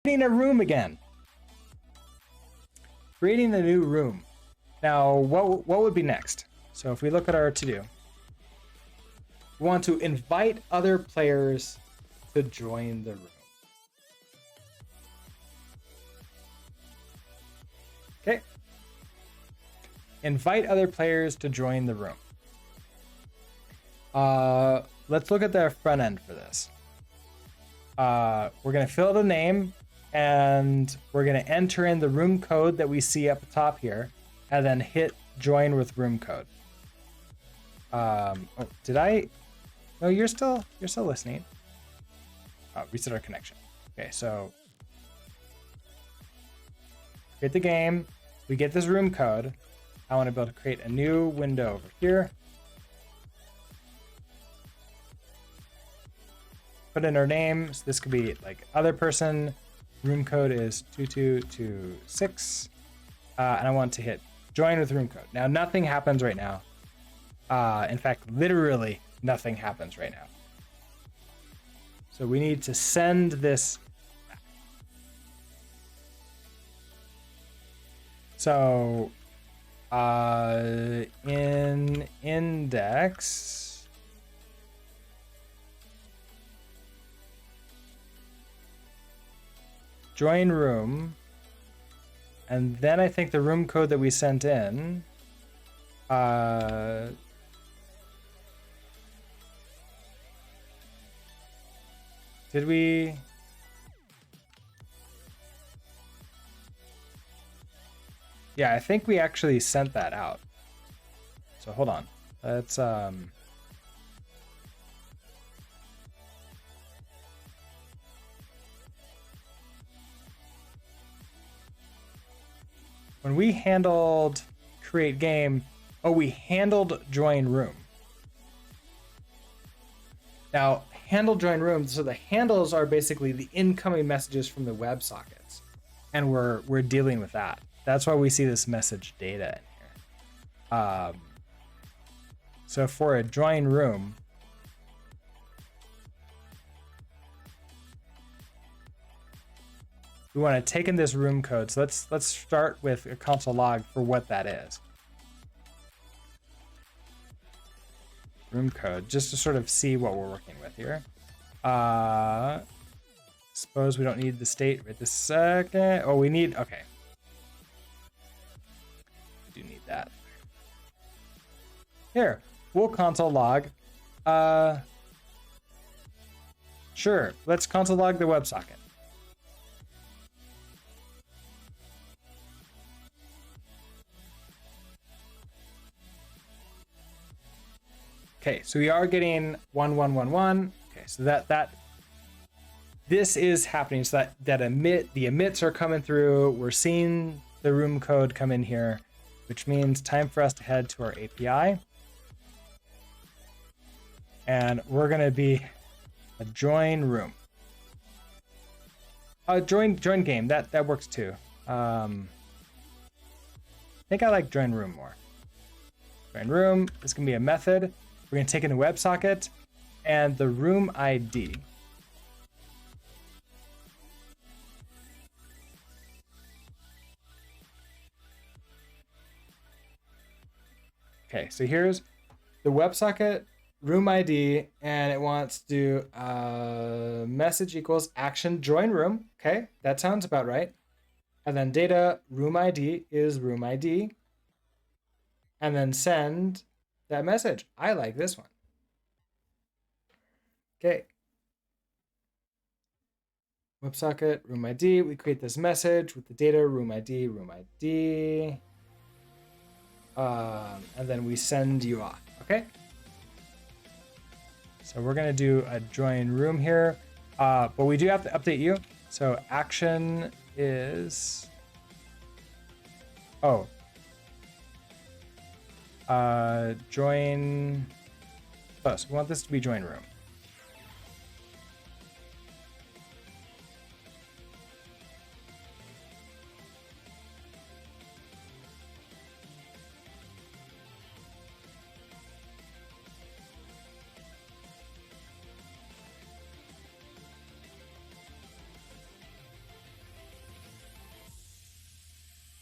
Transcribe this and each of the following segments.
creating a room again. Creating a new room. Now, what would be next? So if we look at our to-do, we want to invite other players to join the room. Okay. Invite other players to join the room. Let's look at the front end for this. We're going to fill out a name, and we're going to enter in the room code that we see up top here, and then hit join with room code. Oh, did I? No, you're still listening. Oh, reset our connection. Okay, so create the game. We get this room code. I want to be able to create a new window over here. Put in our name. So this could be like other person. Room code is 2226. And I want to hit join with room code. Now, nothing happens right now. In fact, literally nothing happens right now. So we need to send this back. So in index, join room, and then I think the room code that we sent in, did we? Yeah, I think we actually sent that out. So hold on. Let's when we handled create game, oh, we handled join room. Now, handle join room, so the handles are basically the incoming messages from the WebSockets, and we're dealing with that. That's why we see this message data in here. So for a join room, we want to take in this room code. So let's start with a console log for what that is. Room code, just to sort of see what we're working with here. Suppose we don't need the state right this second. Oh, we need, okay. We do need that. Here, we'll console log. Sure, let's console log the WebSocket. Okay, so we are getting 1111. Okay, so this is happening. So the emits are coming through. We're seeing the room code come in here, which means time for us to head to our API. And we're gonna be a join room. Join game, that works too. I think I like join room more. Join room, this can be a method. We're going to take in the WebSocket and the room ID. Okay, so here's the WebSocket room ID, and it wants to do message equals action join room. Okay, that sounds about right. And then data room ID is room ID. And then send that message. I like this one. Okay. WebSocket, room ID. We create this message with the data, room ID, room ID. And then we send you off. Okay. So we're going to do a join room here. But we do have to update you. So action is. Oh. Join. Oh, so we want this to be join room.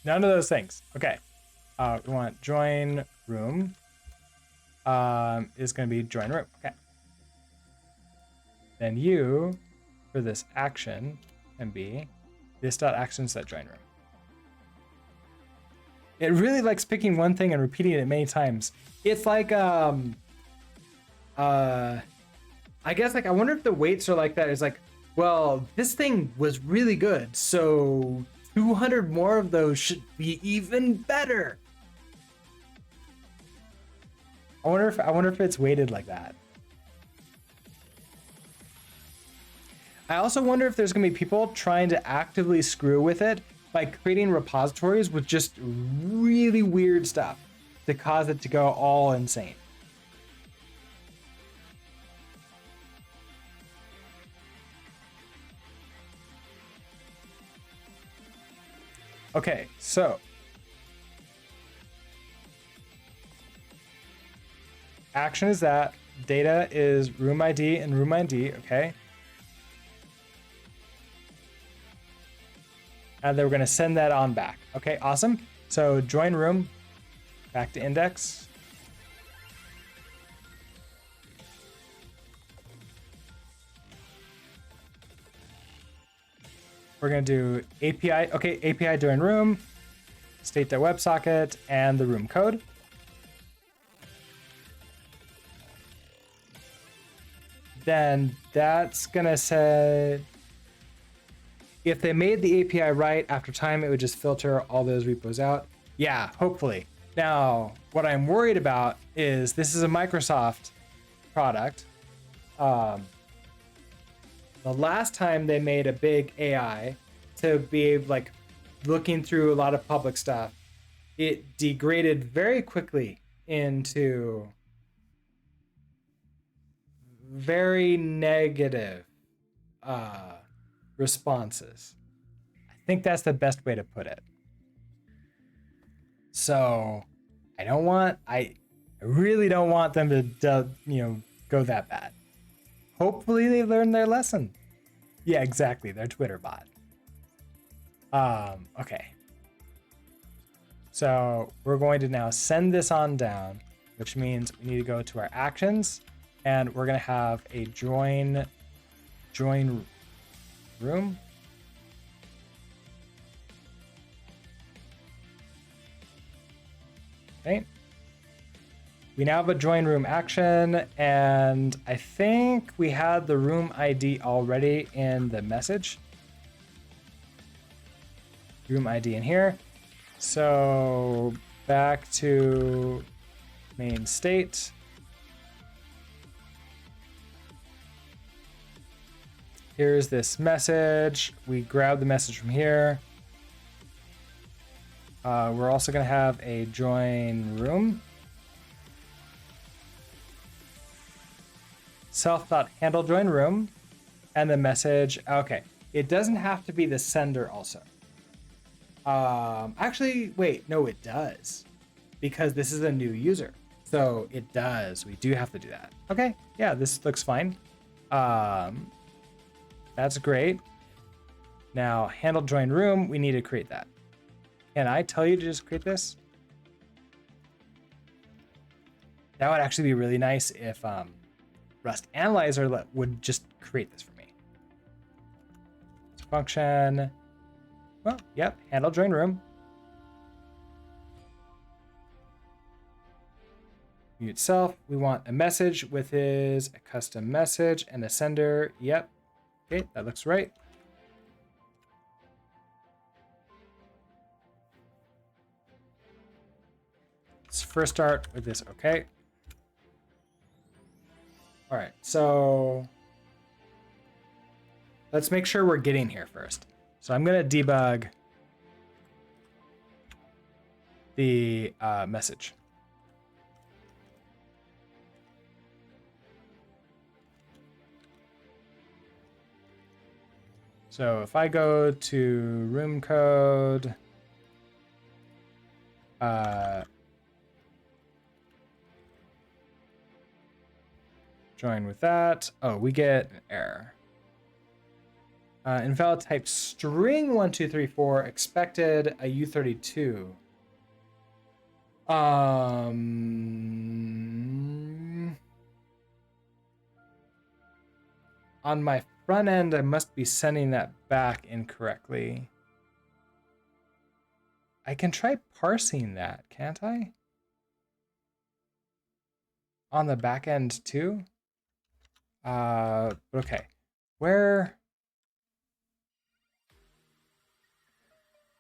None of those things. Okay. We want join room. Is going to be join room. Okay. Then you, for this action, can be this.action.set_join room. It really likes picking one thing and repeating it many times. It's like I guess like I wonder if the weights are like that. It's like, well, this thing was really good, so 200 more of those should be even better. I wonder if it's weighted like that. I also wonder if there's gonna be people trying to actively screw with it by creating repositories with just really weird stuff to cause it to go all insane. Okay, so action is that, data is room ID and room ID, okay? And then we're gonna send that on back. Okay, awesome. So join room, back to index. We're gonna do API, okay, API join room, state.websocket, and the room code. Then that's gonna say, if they made the API right, after time, it would just filter all those repos out. Yeah, hopefully. Now, what I'm worried about is this is a Microsoft product. The last time they made a big AI to be like looking through a lot of public stuff, it degraded very quickly into very negative responses. I think that's the best way to put it. So I really don't want them to go that bad. Hopefully they learned their lesson. Yeah, exactly. Their Twitter bot. Okay. So we're going to now send this on down, which means we need to go to our actions, and we're going to have a join room. Okay. We now have a join room action, and I think we had the room ID already in the message. Room ID in here. So back to main state. Here's this message. We grab the message from here. We're also going to have a join room. Self.handle join room. And the message. Okay. It doesn't have to be the sender also. Actually, wait. No, it does. Because this is a new user. So it does. We do have to do that. Okay. Yeah, this looks fine. That's great. Now, handle join room, we need to create that. Can I tell you to just create this? That would actually be really nice if Rust Analyzer would just create this for me. Function. Well, yep, handle join room. Mute self. We want a message with a custom message and a sender. Yep. Okay, that looks right. Let's first start with this. Okay. All right, so let's make sure we're getting here first. So I'm going to debug the message. So if I go to room code, join with that. Oh, we get an error. Invalid type string 1234, expected a U32. On my front end, I must be sending that back incorrectly. I can try parsing that, can't I? On the back end too? Okay. Where?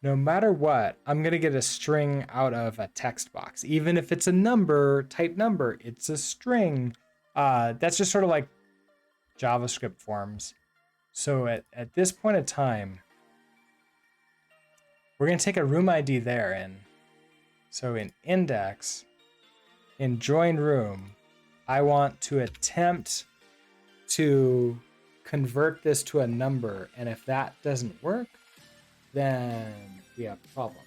No matter what, I'm gonna get a string out of a text box. Even if it's a number, type number, it's a string. That's just sort of like JavaScript forms. So at this point in time, we're gonna take a room ID there and so in index, in join room, I want to attempt to convert this to a number. And if that doesn't work, then we have problems.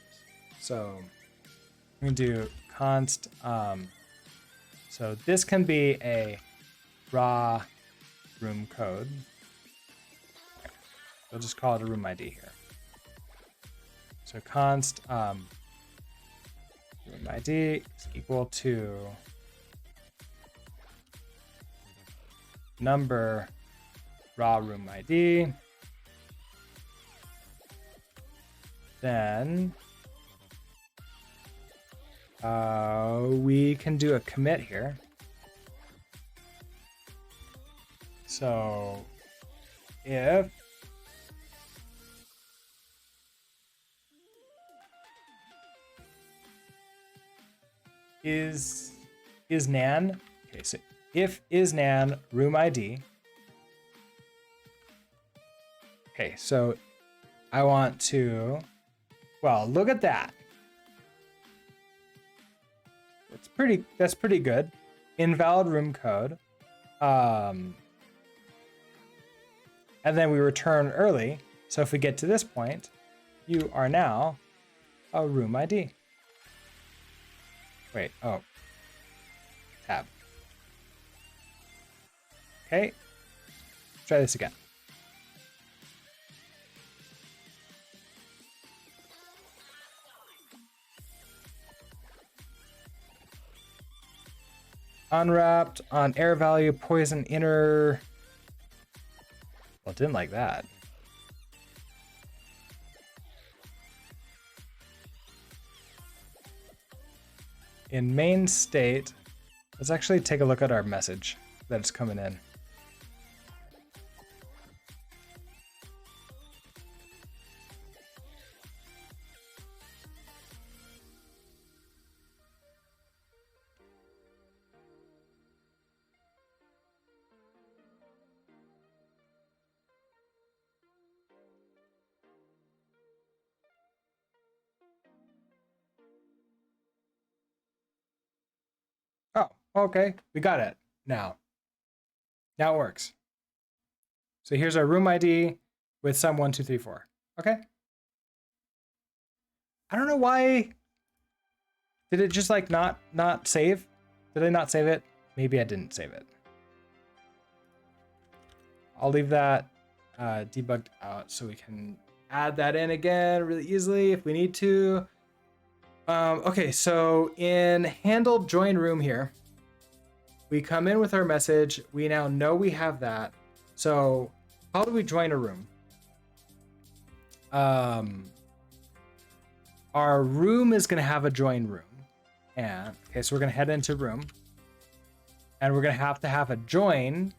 So we can do const. So this can be a raw room code. We'll just call it a room ID here. So const room ID is equal to number raw room ID. Then we can do a commit here. So if is nan, okay, so if is nan room ID. Okay, so I want to, well, look at that. That's pretty good. Invalid room code. And then we return early. So if we get to this point, you are now a room ID. Wait, oh. Tab. Okay. Try this again. Unwrapped on air value, poison inner. Well, didn't like that. In main state, let's actually take a look at our message that's coming in. Oh, okay, we got it now. Now it works. So here's our room ID with some 1, 2, 3, 4. Okay. I don't know why. Did it just like not save? Did I not save it? Maybe I didn't save it. I'll leave that debugged out so we can add that in again really easily if we need to. Okay, so in handle join room here, we come in with our message. We now know we have that. So how do we join a room? Our room is going to have a join room. And okay, so we're going to head into room. And we're going to have a join.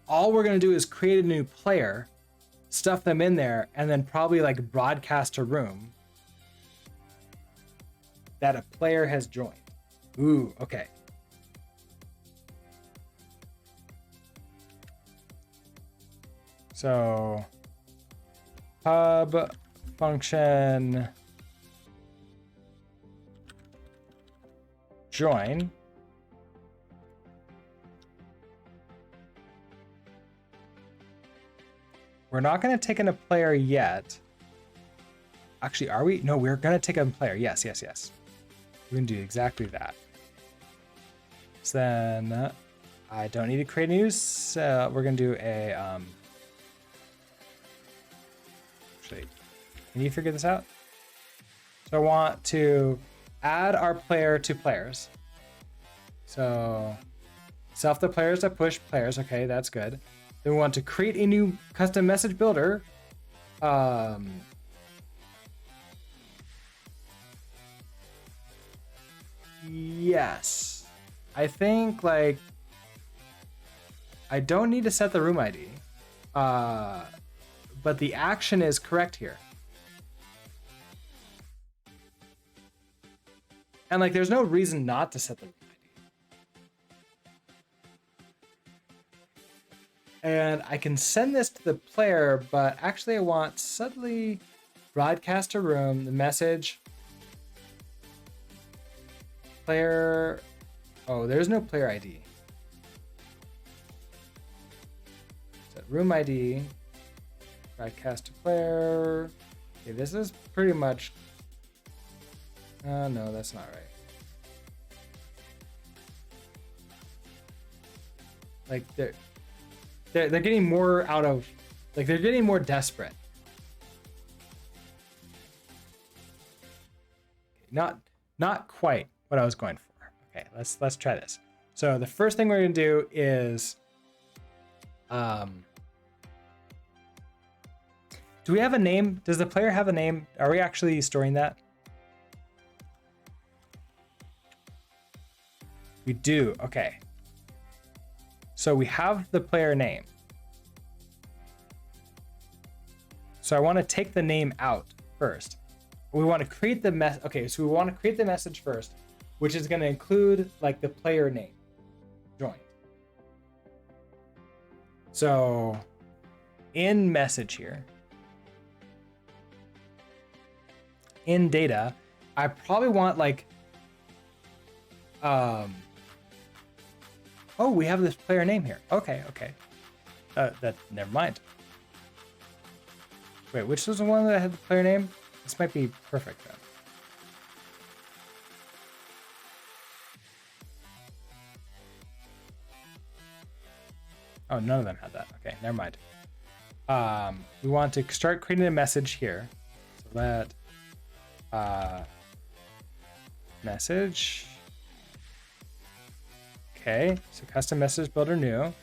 All we're going to do is create a new player, stuff them in there, and then probably like broadcast a room that a player has joined. Ooh, okay. So hub function join. We're not going to take in a player yet. Actually, are we? No, we're going to take in a player. Yes, yes, yes. We can do exactly that. So then I don't need to create a new cell. We're gonna do a actually, can you figure this out? So I want to add our player to players. So self the players that push players. Okay, that's good. Then we want to create a new custom message builder. Yes. I think like I don't need to set the room ID. But the action is correct here. And like there's no reason not to set the room ID. And I can send this to the player, but actually I want suddenly broadcast a room, the message, player. Oh, there's no player ID. Set room ID, broadcast to player. Okay, this is pretty much. No, that's not right. Like they're getting more out of, like they're getting more desperate. Not quite what I was going for. Okay, let's try this. So the first thing we're gonna do is, do we have a name? Does the player have a name? Are we actually storing that? We do. Okay. So we have the player name. So I want to take the name out first. We want to create the okay, so we want to create the message first, which is going to include like the player name joined. So in message here, in data, I probably want like, oh, we have this player name here. Okay. Never mind. Wait, which was the one that had the player name? This might be perfect then. Oh, none of them had that. Okay, never mind. We want to start creating a message here. So let message. Okay, so custom message builder new.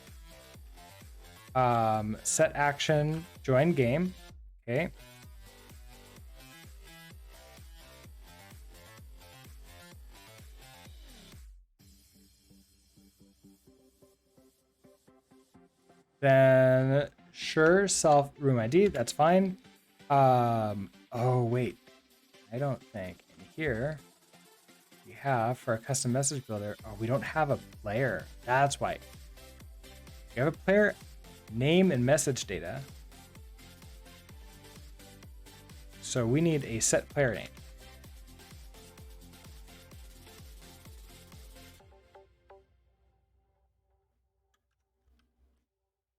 Set action, join game. Okay. Then sure, self room ID, that's fine. Oh wait, I don't think in here we have for a custom message builder. Oh, we don't have a player. That's why. We have a player name and message data. So we need a set player name.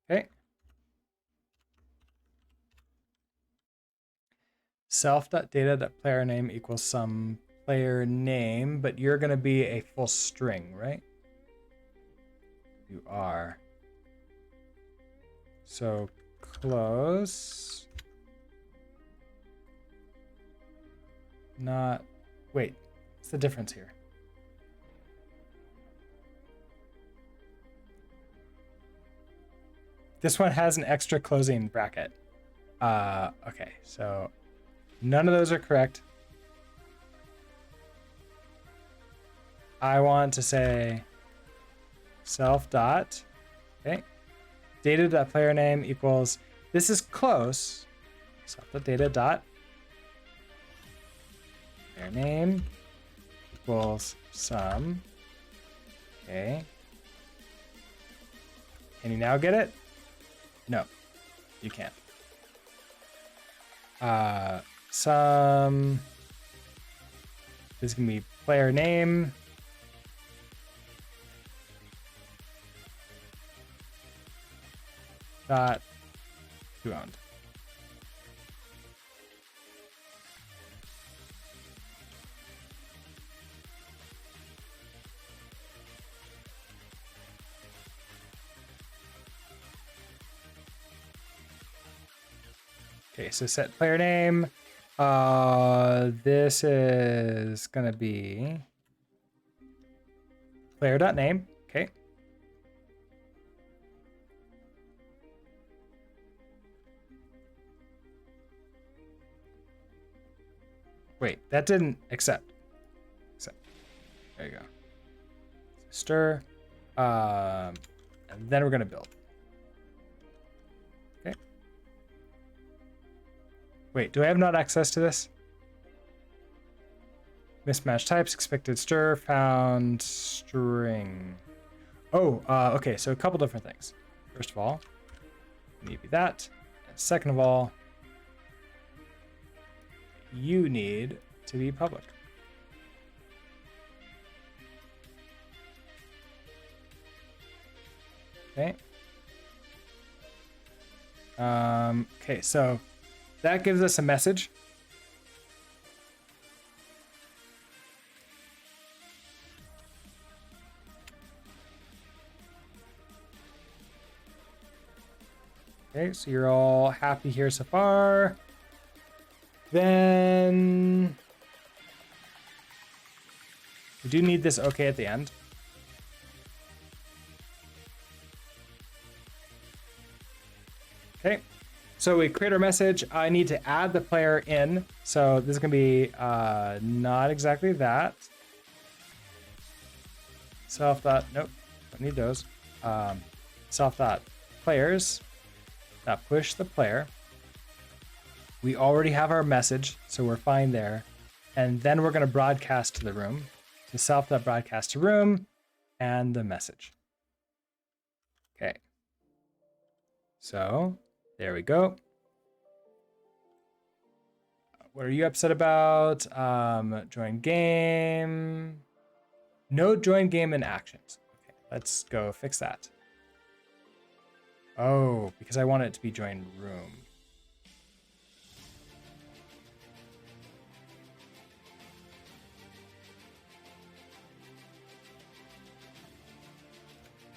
Okay. Self.data.player name equals some player name, but you're going to be a full string, right? You are. So close. Not. Wait, what's the difference here? This one has an extra closing bracket. Okay, so none of those are correct. I want to say self dot, okay, data dot player name equals, this is close, self dot data dot player name equals some, okay. Can you now get it? No, you can't. Some, this can be player name. Dot who owned. Okay, so set player name. This is gonna be player.name. Okay. Wait, that didn't accept. There you go. Stir. And then we're gonna build. Okay. Wait, do I have not access to this? Mismatch types, expected stir, found string. Oh, okay, so a couple different things. First of all, maybe that. And second of all, you need to be public. Okay. Okay, so that gives us a message. Okay, so you're all happy here so far. Then we do need this okay at the end. Okay, so we create our message. I need to add the player in. So this is gonna be not exactly that. Self dot, nope, don't need those. Self dot players, dot push the player. We already have our message, so we're fine there. And then we're gonna broadcast to the room. So self dot broadcast to room and the message. Okay. So there we go. What are you upset about? Join game. No join game in actions. Okay, let's go fix that. Oh, because I want it to be join room.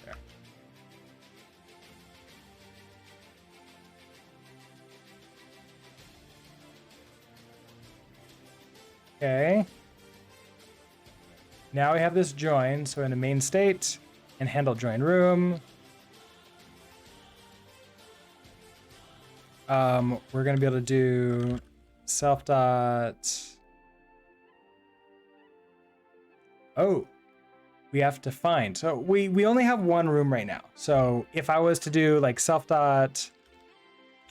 There. Okay. Now we have this join, so in a main state and handle join room. We're gonna be able to do self dot. Oh, we have to find. So we only have one room right now. So if I was to do like self dot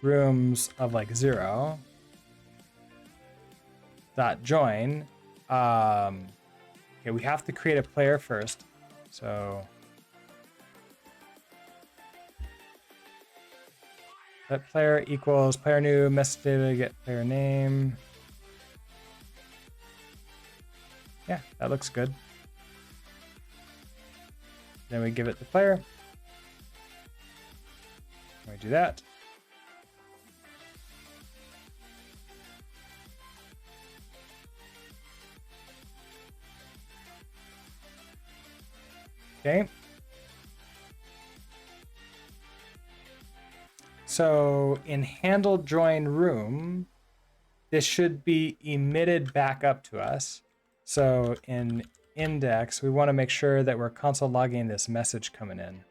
rooms of like 0 dot join, okay, we have to create a player first. So let player equals player new, message data, get player name. Yeah, that looks good. Then we give it the player. We do that. Okay. So in handle join room, this should be emitted back up to us. So in index, we want to make sure that we're console logging this message coming in.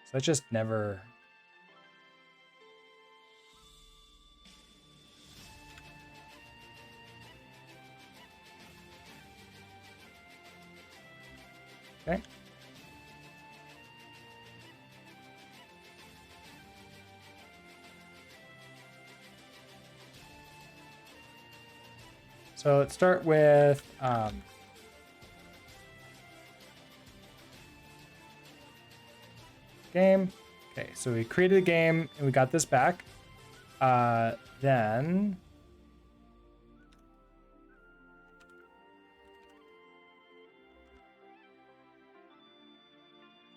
So that just never. Okay. So let's start with game. Okay, so we created a game and we got this back. Then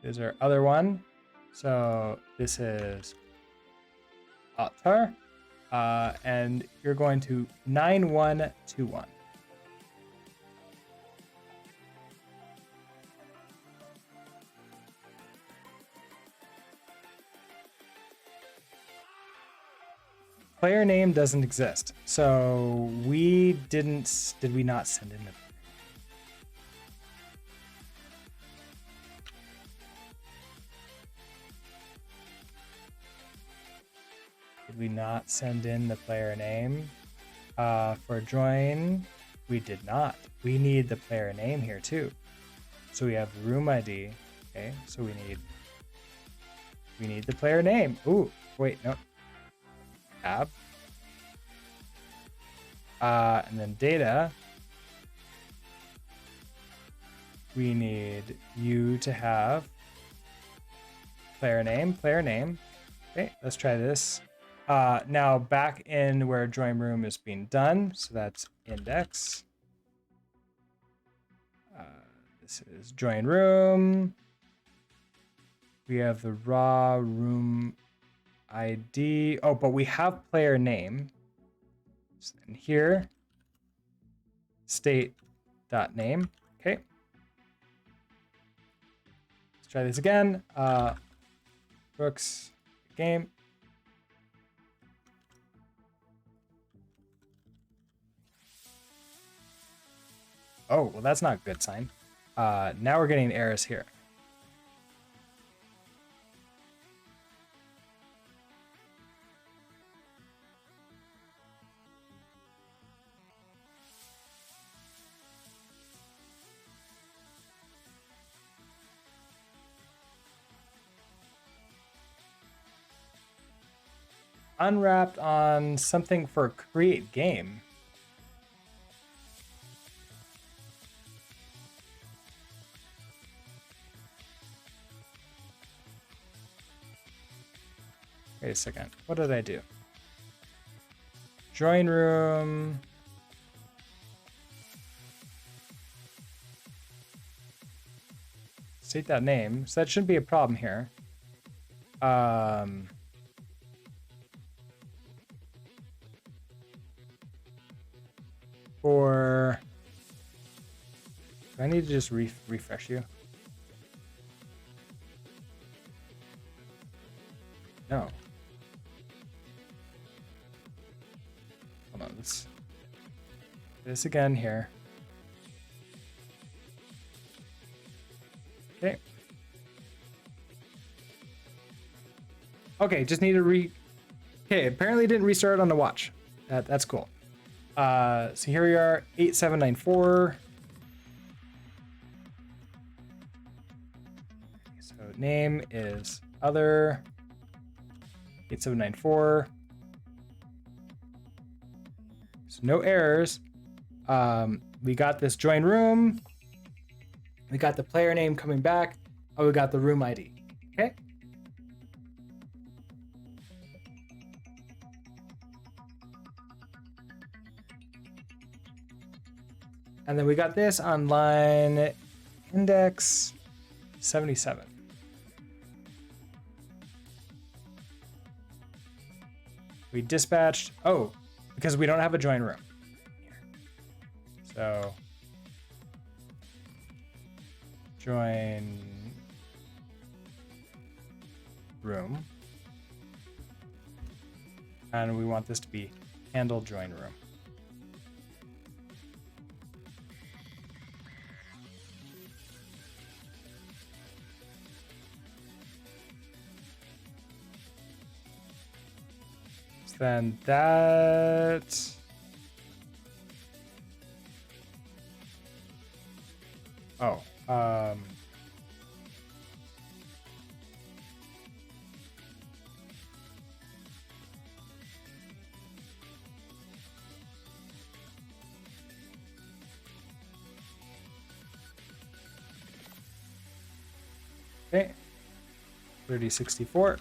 is our other one. So this is Ottar. And you're going to 9121. player name doesn't exist. So did we not send in the Did we not send in the player name? For join, we did not. We need the player name here too. So we have room ID. Okay, so we need the player name. Ooh, wait, no. Tab. And then data. We need you to have player name. Okay, let's try this. Now back in where join room is being done. So that's index. This is join room. We have the raw room ID. Oh, but we have player name. So in here, state.name. Okay. Let's try this again. Brooks game. Oh, well, that's not a good sign. Now we're getting errors here. Unwrapped on something for create game. Wait a second. What did I do? Join room. State that name. So that shouldn't be a problem here. Or do I need to just refresh you? No. Hold on, let's do this again here. Okay. Okay, just need to Okay, apparently it didn't restart on the watch. That's cool. So here we are, 8794. So name is other 8794. So no errors. We got this join room. We got the player name coming back. Oh, we got the room ID. Okay. And then we got this on line index 77. We dispatched, oh, because we don't have a join room here. So join room. And we want this to be handle join room. Then that okay, 3064.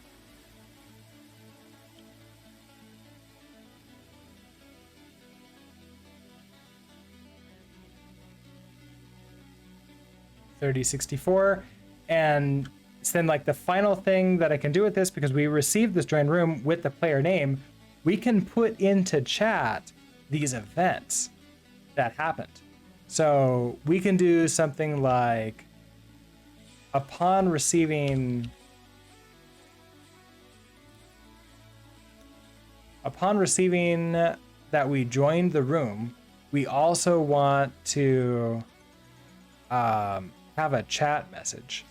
And then like the final thing that I can do with this, because we received this join room with the player name, we can put into chat these events that happened. So we can do something like upon receiving upon receiving that we joined the room, we also want to have a chat message.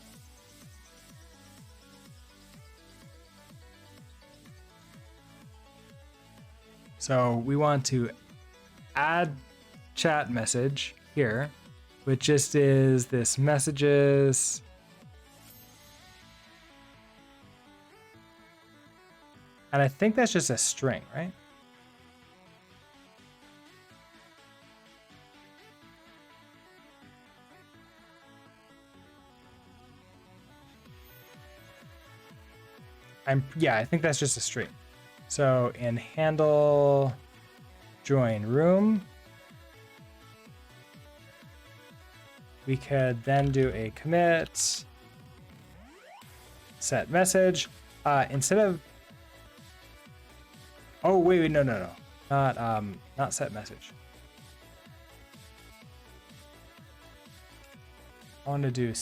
So we want to add chat message here, which just is this messages. And I think that's just a string, right? Yeah, I think that's just a string. So in handle join room, we could then do a commit set message instead of. Oh wait, no, not set message. I want to do.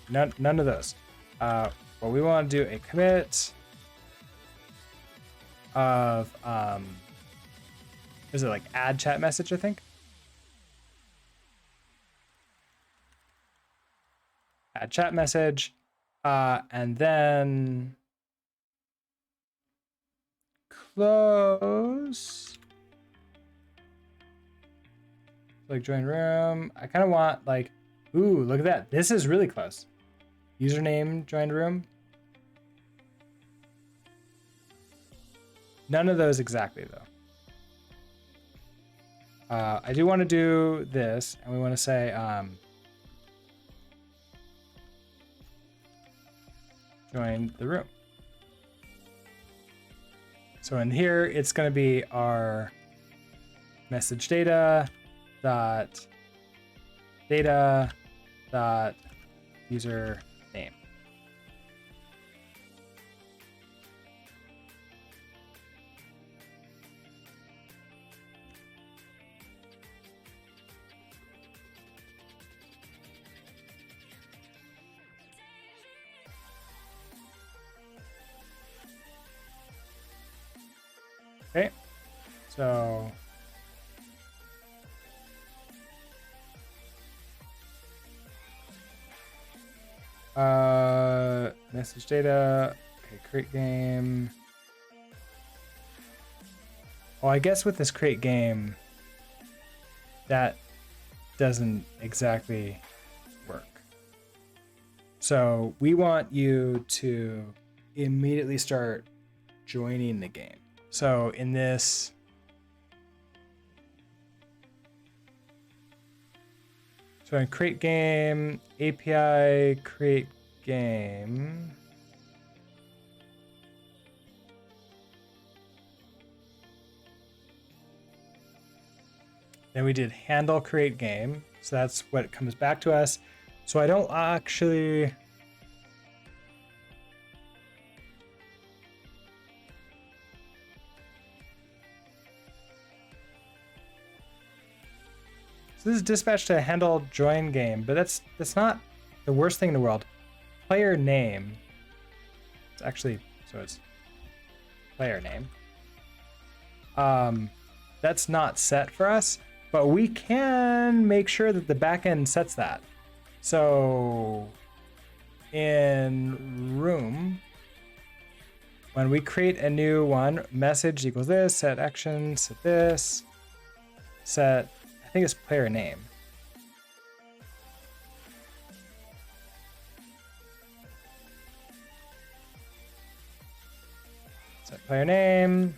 None of those. Well, we want to do a commit of is it like add chat message, I think? Add chat message, and then close. Like join room. I kind of want like, ooh, look at that. This is really close. Username joined room. None of those exactly though. I do want to do this, and we want to say join the room. So in here, it's going to be our message data dot user name. Okay, so message data, okay, create game. Well, I guess with this create game, that doesn't exactly work. So we want you to immediately start joining the game. So in this, so in create game, API create game. Then we did handle create game. So that's what comes back to us. So I don't actually. So this is dispatch to handle join game, but that's not the worst thing in the world. Player name. It's actually, so it's player name. That's not set for us, but we can make sure that the backend sets that. So in room, when we create a new one, message equals this, set action, set this, set, I think it's player name. Set player name.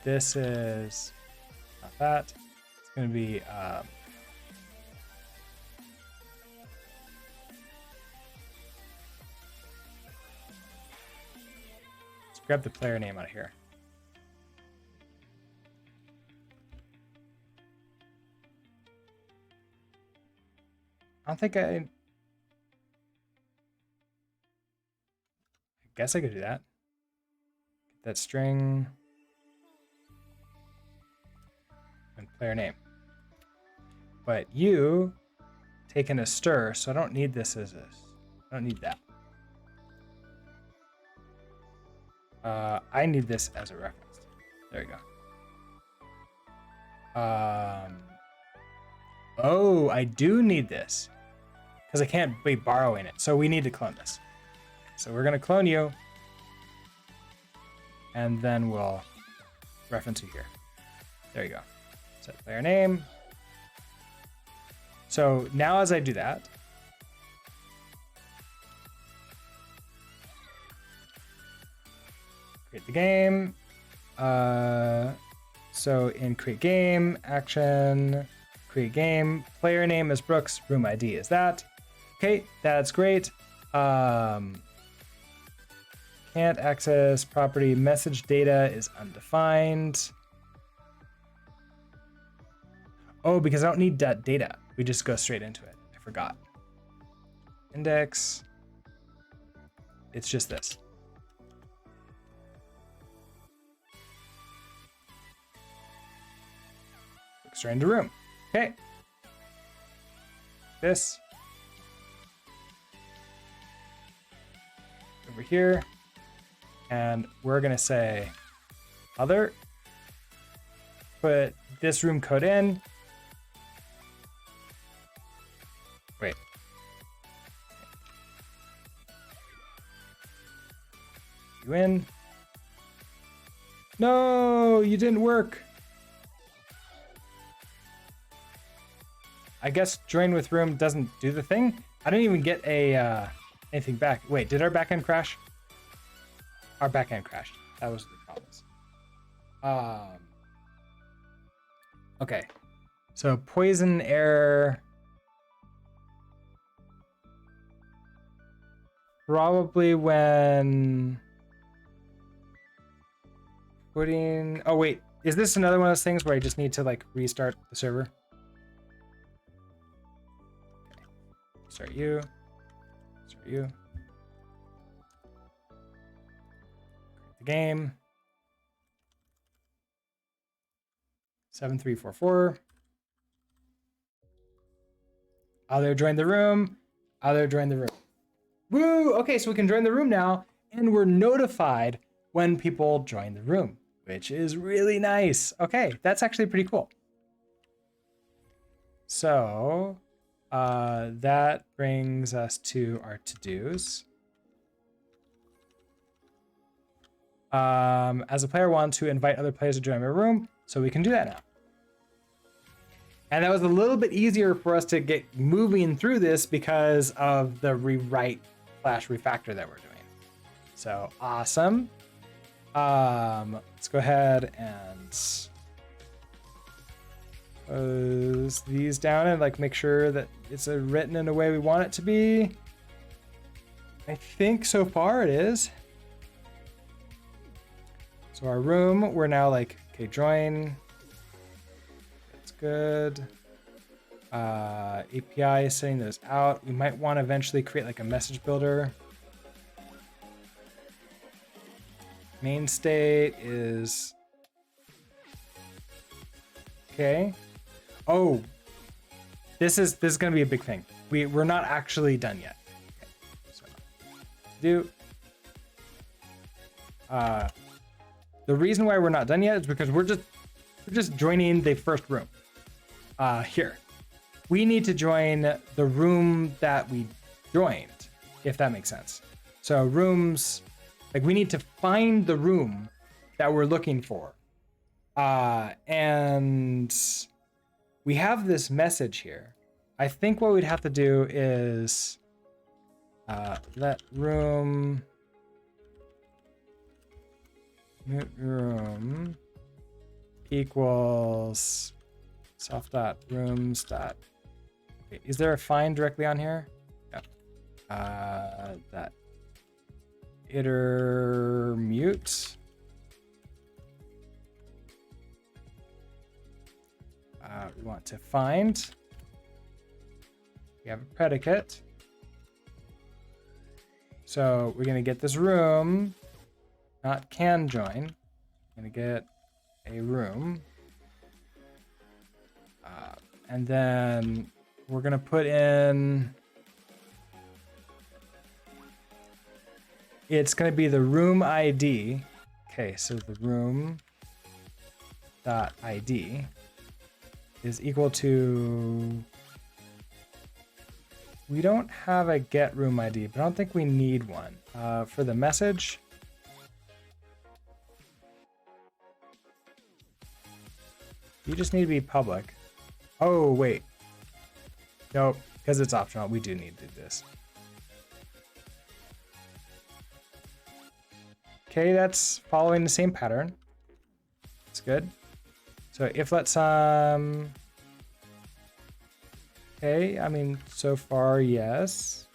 This is not that. It's going to be let's grab the player name out of here. I don't think I guess I could do that. Get that string and player name. But you taken a stir, so I don't need this as a, I don't need that. I need this as a reference. There you go. Oh, I do need this because I can't be borrowing it. So we need to clone this. So we're going to clone you. And then we'll reference you here. There you go. Set player name. So now as I do that, create the game. So in create game, action, create game, player name is Brooks, room ID is that. Okay, that's great. Can't access property, message data is undefined. Oh, because I don't need that data. We just go straight into it. I forgot. Index. It's just this. Straight into room. Okay. This. Over here. And we're going to say other. Put this room code in. Wait. You in? No, you didn't work. I guess join with room doesn't do the thing. I didn't even get a anything back. Wait, did our backend crash? Our backend crashed. That was the problem. Okay. So poison error. Probably when putting, oh wait, is this another one of those things where I just need to like restart the server? Start you. Start you. Create the game. 7344. Other join the room. Other join the room. Woo! Okay, so we can join the room now, and we're notified when people join the room, which is really nice. Okay, that's actually pretty cool. So that brings us to our to-dos. As a player, want to invite other players to join my room, so we can do that now. And that was a little bit easier for us to get moving through this because of the rewrite / refactor that we're doing. So awesome. Let's go ahead and close these down and like make sure that it's written in a way we want it to be. I think so far it is. So our room, we're now like, okay, join. That's good. API is setting those out. We might want to eventually create like a message builder. Main state is okay. Oh, this is going to be a big thing. We're not actually done yet. Okay. So the reason why we're not done yet is because we're just joining the first room. Here. We need to join the room that we joined, if that makes sense. So rooms, like we need to find the room that we're looking for. And we have this message here. I think what we'd have to do is let room equals self.rooms. Is there a find directly on here? Yep. That iter mute. We want to find. We have a predicate. So we're going to get this room, not can join. We're going to get a room. And then we're gonna put in, it's gonna be the room ID. Okay, so the room dot ID is equal to, we don't have a get room ID, but I don't think we need one. For the message, you just need to be public. Oh, wait. Nope, because it's optional. We do need to do this. Okay, that's following the same pattern. That's good. So if let some, okay, I mean, so far, yes.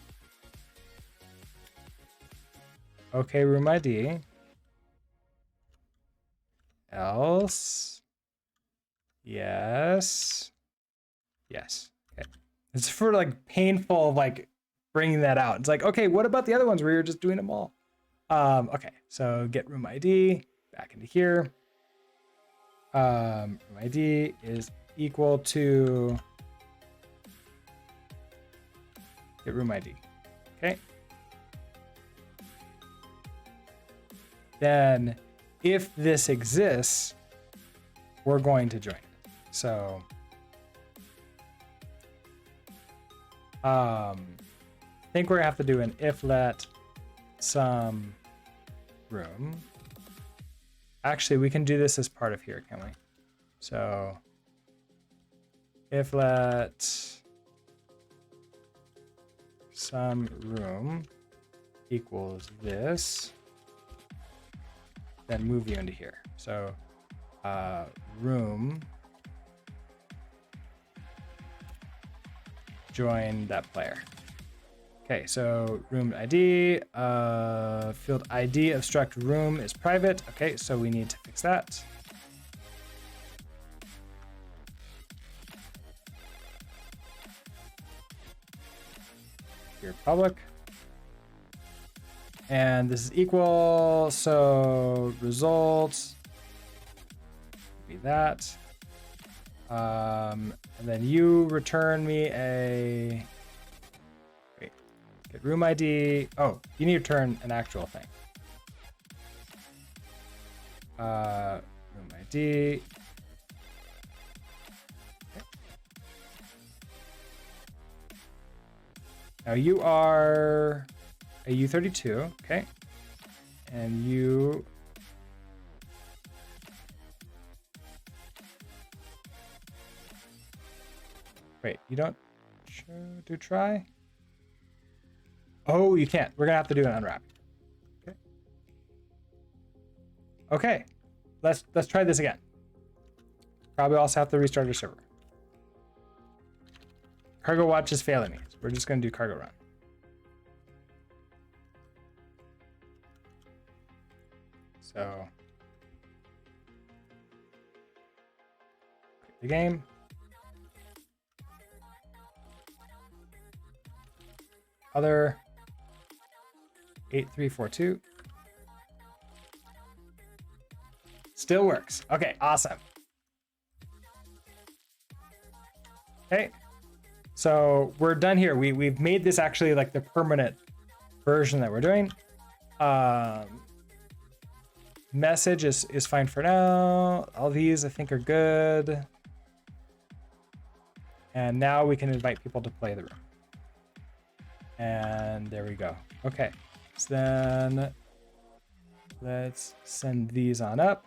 Okay, room ID. Else. Yes. Yes. Okay. It's for like painful, like bringing that out. It's like, okay, what about the other ones where you're just doing them all? Okay, so get room ID back into here. Room ID is equal to get room ID. Okay. Then if this exists, we're going to join. So I think we're gonna have to do an if let some room. Actually, we can do this as part of here, can we? So if let some room equals this, then move you into here. So room join that player. Okay, so room ID, field ID of struct room is private. Okay, so we need to fix that. Here, public. And this is equal, so results be that. And then you return me a, wait, get room ID. Oh, you need to return an actual thing. Room ID. Okay. Now you are a U32, okay? And you wait, you don't do try? Oh, you can't. We're gonna have to do an unwrap. Okay. Okay. Let's try this again. Probably also have to restart our server. Cargo watch is failing me. So we're just gonna do cargo run. So quit the game. Other 8342. Still works. Okay, awesome. Okay, so we're done here. We've made this actually like the permanent version that we're doing. Message is fine for now. All these I think are good. And now we can invite people to play the room. And there we go. Okay, so then let's send these on up.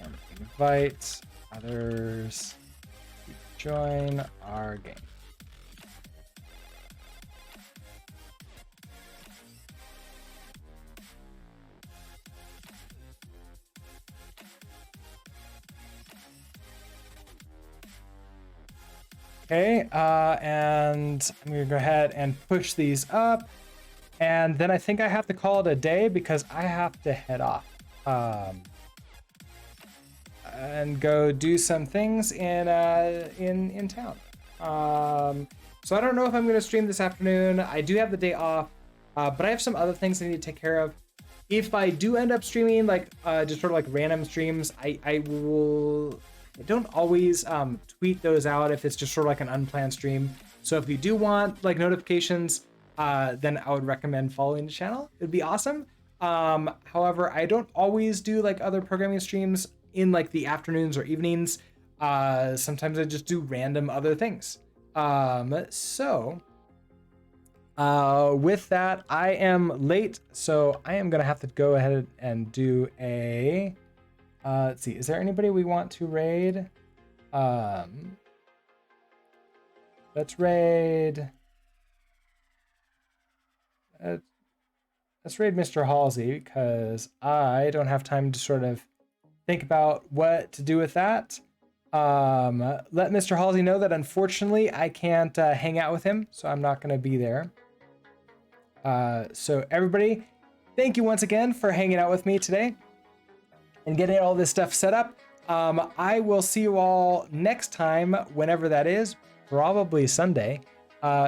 And invite others to join our game. Okay, and I'm gonna go ahead and push these up. And then I think I have to call it a day because I have to head off. And go do some things in town. So I don't know if I'm gonna stream this afternoon. I do have the day off, but I have some other things I need to take care of. If I do end up streaming like just sort of like random streams, I don't always tweet those out if it's just sort of like an unplanned stream. So if you do want like notifications, then I would recommend following the channel. It'd be awesome. However, I don't always do like other programming streams in like the afternoons or evenings. Sometimes I just do random other things. With that, I am late, so I am gonna have to go ahead and do a, let's see, is there anybody we want to raid? Let's raid, let's raid Mr. Halsey, because I don't have time to sort of think about what to do with that. Let Mr. Halsey know that unfortunately I can't hang out with him, so I'm not going to be there. So everybody, thank you once again for hanging out with me today and getting all this stuff set up. I will see you all next time, whenever that is, probably Sunday.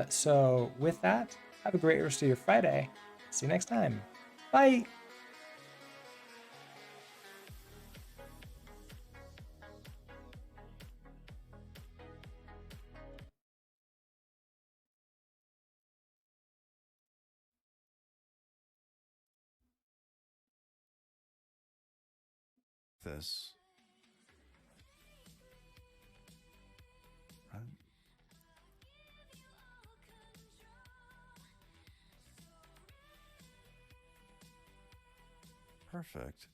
So with that, have a great rest of your Friday. See you next time. Bye. This. Right. Perfect.